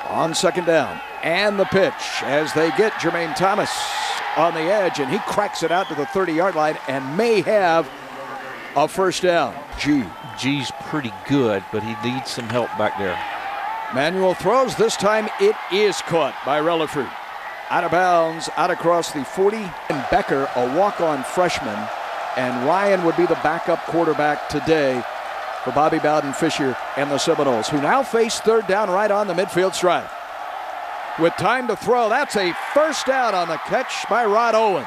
On second down, and the pitch as they get Jermaine Thomas on the edge, and he cracks it out to the 30-yard line and may have a first down. G's pretty good, but he needs some help back there. Manuel throws. This time it is caught by Relaford. Out of bounds, out across the 40. And Becker, a walk-on freshman, and Ryan would be the backup quarterback today for Bobby Bowden-Fisher and the Seminoles, who now face third down right on the midfield stripe. With time to throw, that's a first down on the catch by Rod Owens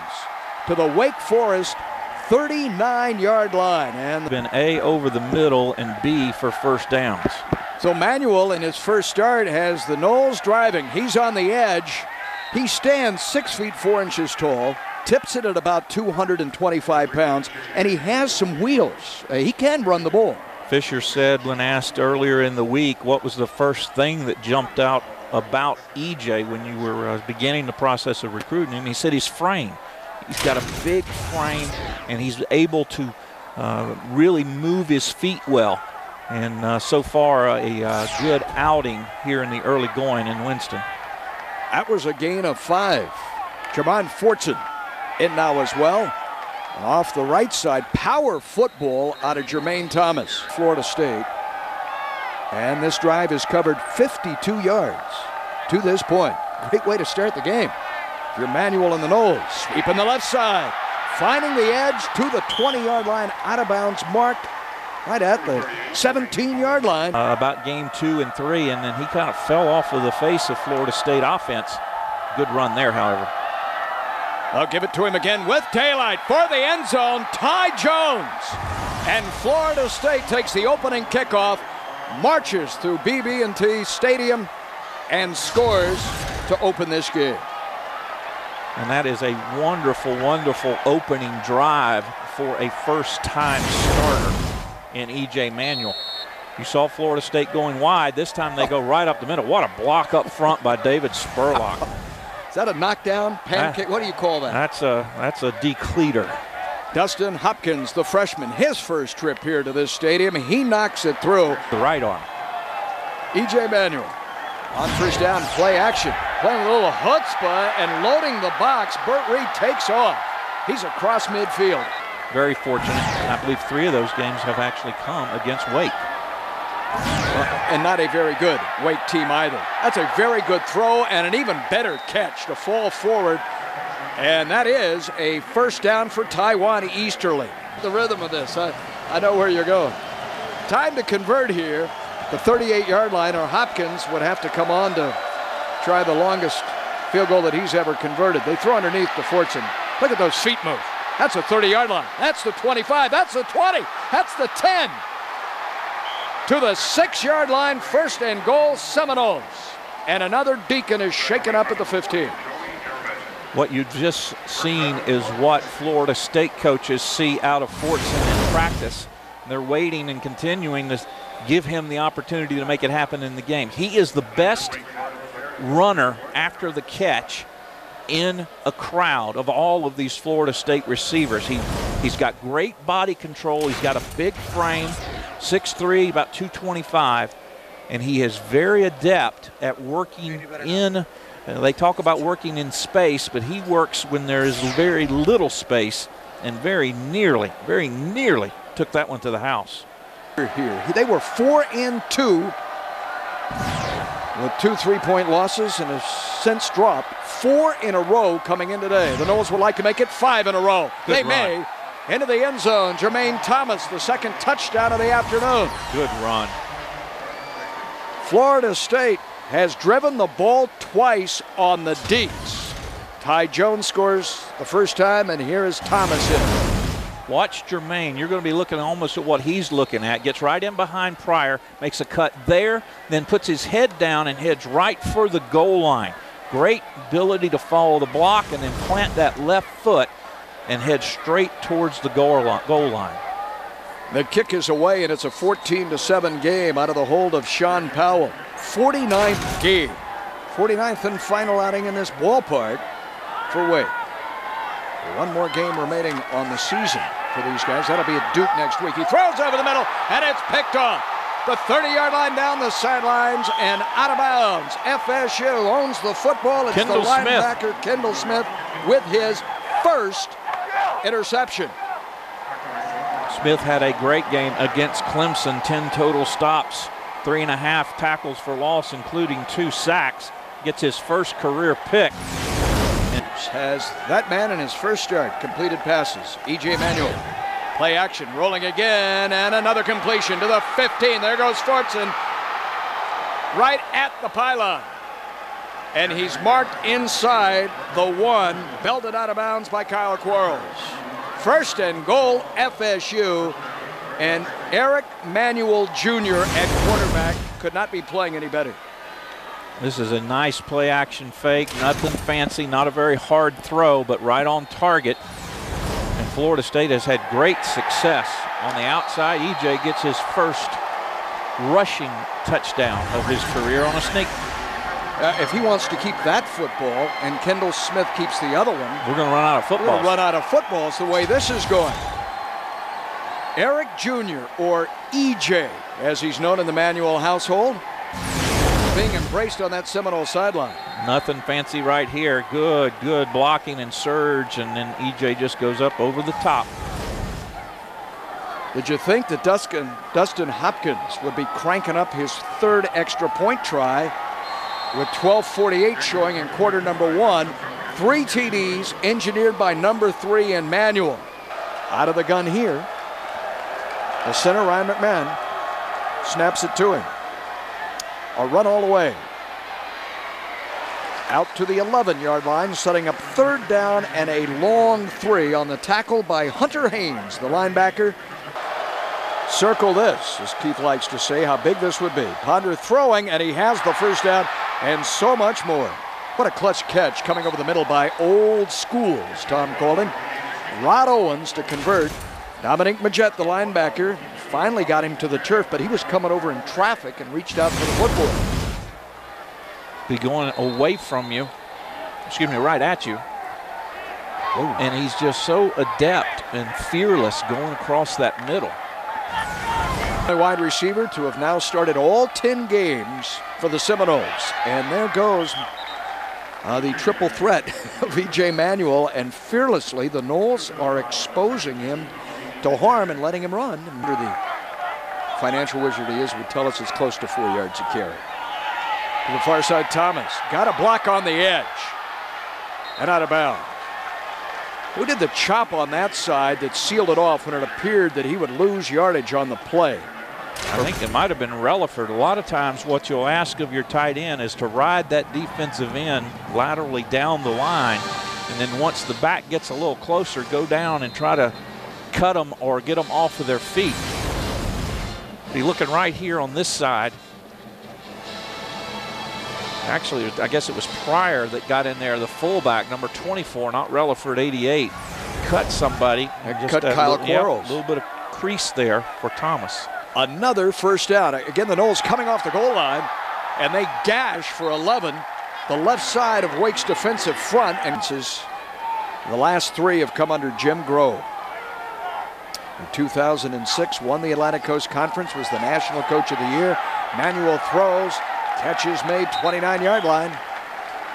to the Wake Forest 39-yard line. And been A over the middle and B for first downs. So Manuel in his first start has the Noles driving. He's on the edge. He stands 6 feet 4 inches tall, tips it at about 225 pounds, and he has some wheels. He can run the ball. Fisher said when asked earlier in the week what was the first thing that jumped out about EJ when you were beginning the process of recruiting him, he said his frame. He's got a big frame, and he's able to really move his feet well. And so far, a good outing here in the early going in Winston. That was a gain of 5. Jermaine Fortson in now as well. Off the right side, power football out of Jermaine Thomas, Florida State. And this drive has covered 52 yards to this point. Great way to start the game. Your Manuel in the nose, sweeping the left side, finding the edge to the 20-yard line, out of bounds, marked right at the 17-yard line. About game 2 and 3, and then he kind of fell off of the face of Florida State offense. Good run there, however. I'll give it to him again with daylight for the end zone, Ty Jones. And Florida State takes the opening kickoff, marches through BB&T Stadium, and scores to open this game. And that is a wonderful, wonderful opening drive for a first-time starter in E.J. Manuel. You saw Florida State going wide. This time they go right up the middle. What a block up front by David Spurlock. Is that a knockdown, pancake? What do you call that? That's a decleater. Dustin Hopkins, the freshman, his first trip here to this stadium. He knocks it through. The right arm. E.J. Manuel on first down, play action. Playing a little chutzpah and loading the box. Burt Reed takes off. He's across midfield. Very fortunate. I believe 3 of those games have actually come against Wake. And not a very good Wake team either. That's a very good throw and an even better catch to fall forward. And that is a first down for Taiwan Easterly. The rhythm of this, I know where you're going. Time to convert here. The 38-yard line, or Hopkins would have to come on to try the longest field goal that he's ever converted. They throw underneath to Fortson. Look at those feet move. That's a 30-yard line. That's the 25. That's the 20. That's the 10. To the 6-yard line, first and goal, Seminoles. And another Deacon is shaken up at the 15. What you've just seen is what Florida State coaches see out of Fortson in practice. They're waiting and continuing to give him the opportunity to make it happen in the game. He is the best runner after the catch in a crowd of all of these Florida State receivers. He's got great body control. He's got a big frame, 6'3", about 225, and he is very adept at working in, they talk about working in space, but he works when there is very little space, and very nearly took that one to the house. Here, they were 4-2 with 2 3-point losses and have since dropped 4 in a row coming in today. The Noles would like to make it 5 in a row. They may. Into the end zone, Jermaine Thomas, the second touchdown of the afternoon. Good run. Florida State has driven the ball twice on the deeps. Ty Jones scores the first time, and here is Thomas in. Watch Jermaine. You're going to be looking almost at what he's looking at. Gets right in behind Pryor, makes a cut there, then puts his head down and heads right for the goal line. Great ability to follow the block and then plant that left foot and head straight towards the goal line. The kick is away, and it's a 14-7 game out of the hold of Sean Powell. 49th game. 49th and final outing in this ballpark for Wake. One more game remaining on the season for these guys. That'll be at Duke next week. He throws over the middle, and it's picked off. the 30-yard line down the sidelines and out of bounds. FSU owns the football. It's Kendall the linebacker, Kendall Smith, with his first interception. Smith had a great game against Clemson. 10 total stops, 3.5 tackles for loss, including 2 sacks. Gets his first career pick. Has that man in his first start completed passes. E.J. Manuel. Play action, rolling again, and another completion to the 15. There goes Fortson, right at the pylon. And he's marked inside the 1, belted out of bounds by Kyle Quarles. First and goal, FSU, and Eric Manuel Jr. at quarterback could not be playing any better. This is a nice play action fake, nothing fancy, not a very hard throw, but right on target. And Florida State has had great success on the outside. EJ gets his first rushing touchdown of his career on a sneak. If he wants to keep that football and Kendall Smith keeps the other one, we're going to run out of football. We're going to run out of footballs the way this is going. Eric Jr., or EJ, as he's known in the Manuel household, being embraced on that Seminole sideline. Nothing fancy right here. Good blocking and surge, and then EJ just goes up over the top. Did you think that Dustin Hopkins would be cranking up his 3rd extra point try with 12:48 showing in quarter number 1? 3 TDs engineered by number 3 in Manuel. Out of the gun here. The center, Ryan McMahon, snaps it to him. A run all the way. Out to the 11-yard line, setting up 3rd down and a long 3 on the tackle by Hunter Haynes, the linebacker. Circle this, as Keith likes to say, how big this would be. Ponder throwing, and he has the first down, and so much more. What a clutch catch coming over the middle by Old School, as Tom called him. Rod Owens to convert. Dominic Majette, the linebacker, finally got him to the turf, but he was coming over in traffic and reached out for the football. Be going away from you, right at you. Ooh. And he's just so adept and fearless going across that middle. A wide receiver to have now started all 10 games for the Seminoles. And there goes the triple threat of E.J. Manuel, and fearlessly the Noles are exposing him to harm and letting him run. Under the financial wizard he is, would tell us it's close to 4 yards a carry. To the far side, Thomas got a block on the edge and out of bounds. Who did the chop on that side that sealed it off when it appeared that he would lose yardage on the play? I think it might have been Relaford. A lot of times what you'll ask of your tight end is to ride that defensive end laterally down the line, and then once the back gets a little closer, go down and try to cut them or get them off of their feet. Be looking right here on this side. Actually, I guess it was Pryor that got in there, the fullback, number 24, not Relaford, 88. Cut somebody. Cut Kyle Quarles. A little bit of crease there for Thomas. Another first down. Again, the Noles coming off the goal line, and they gash for 11. The left side of Wake's defensive front, and the last 3 have come under Jim Grove. In 2006, won the Atlantic Coast Conference, was the National Coach of the Year. Manuel throws, catches made, 29-yard line.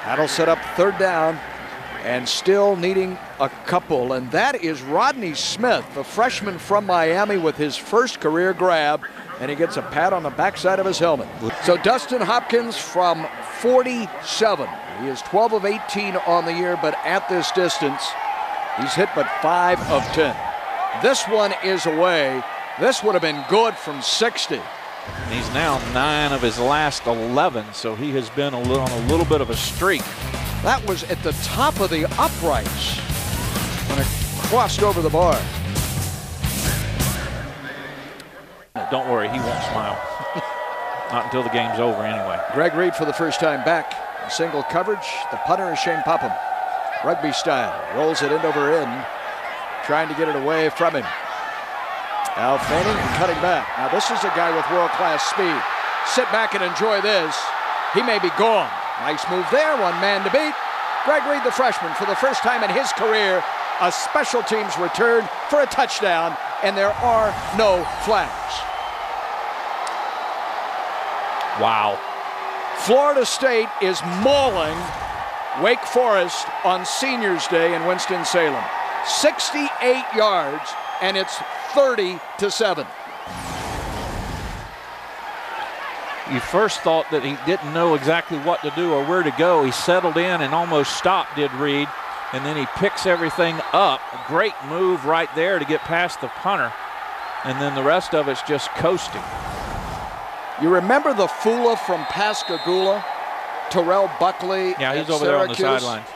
That'll set up 3rd down, and still needing a couple, and that is Rodney Smith, the freshman from Miami, with his first career grab, and he gets a pat on the backside of his helmet. So Dustin Hopkins from 47. He is 12 of 18 on the year, but at this distance, he's hit but 5 of 10. This one is away. This would have been good from 60. And he's now 9 of his last 11, so he has been on a little bit of a streak. That was at the top of the uprights when it crossed over the bar. Don't worry, he won't smile. Not until the game's over anyway. Greg Reed for the first time back. Single coverage. The punter is Shane Popham. Rugby style. Rolls it end over end. Trying to get it away from him. Now feigning and cutting back. Now this is a guy with world-class speed. Sit back and enjoy this. He may be gone. Nice move there. 1 man to beat. Greg Reed, the freshman, for the first time in his career, a special teams return for a touchdown, and there are no flags. Wow. Florida State is mauling Wake Forest on Seniors Day in Winston-Salem. 68 yards, and it's 30-7. You first thought that he didn't know exactly what to do or where to go. He settled in and almost stopped, did Reed, and then he picks everything up. A great move right there to get past the punter, and then the rest of it's just coasting. You remember the Fula from Pascagoula? Terrell Buckley. Yeah, he's at over there on the Syracuse, sidelines.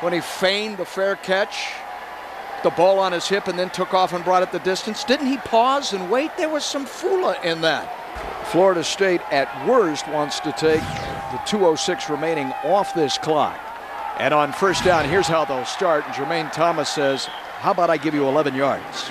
when he feigned the fair catch, the ball on his hip, and then took off and brought it the distance. Didn't he pause and wait? There was some Fula in that. Florida State at worst wants to take the 2:06 remaining off this clock. And on first down, here's how they'll start. And Jermaine Thomas says, how about I give you 11 yards?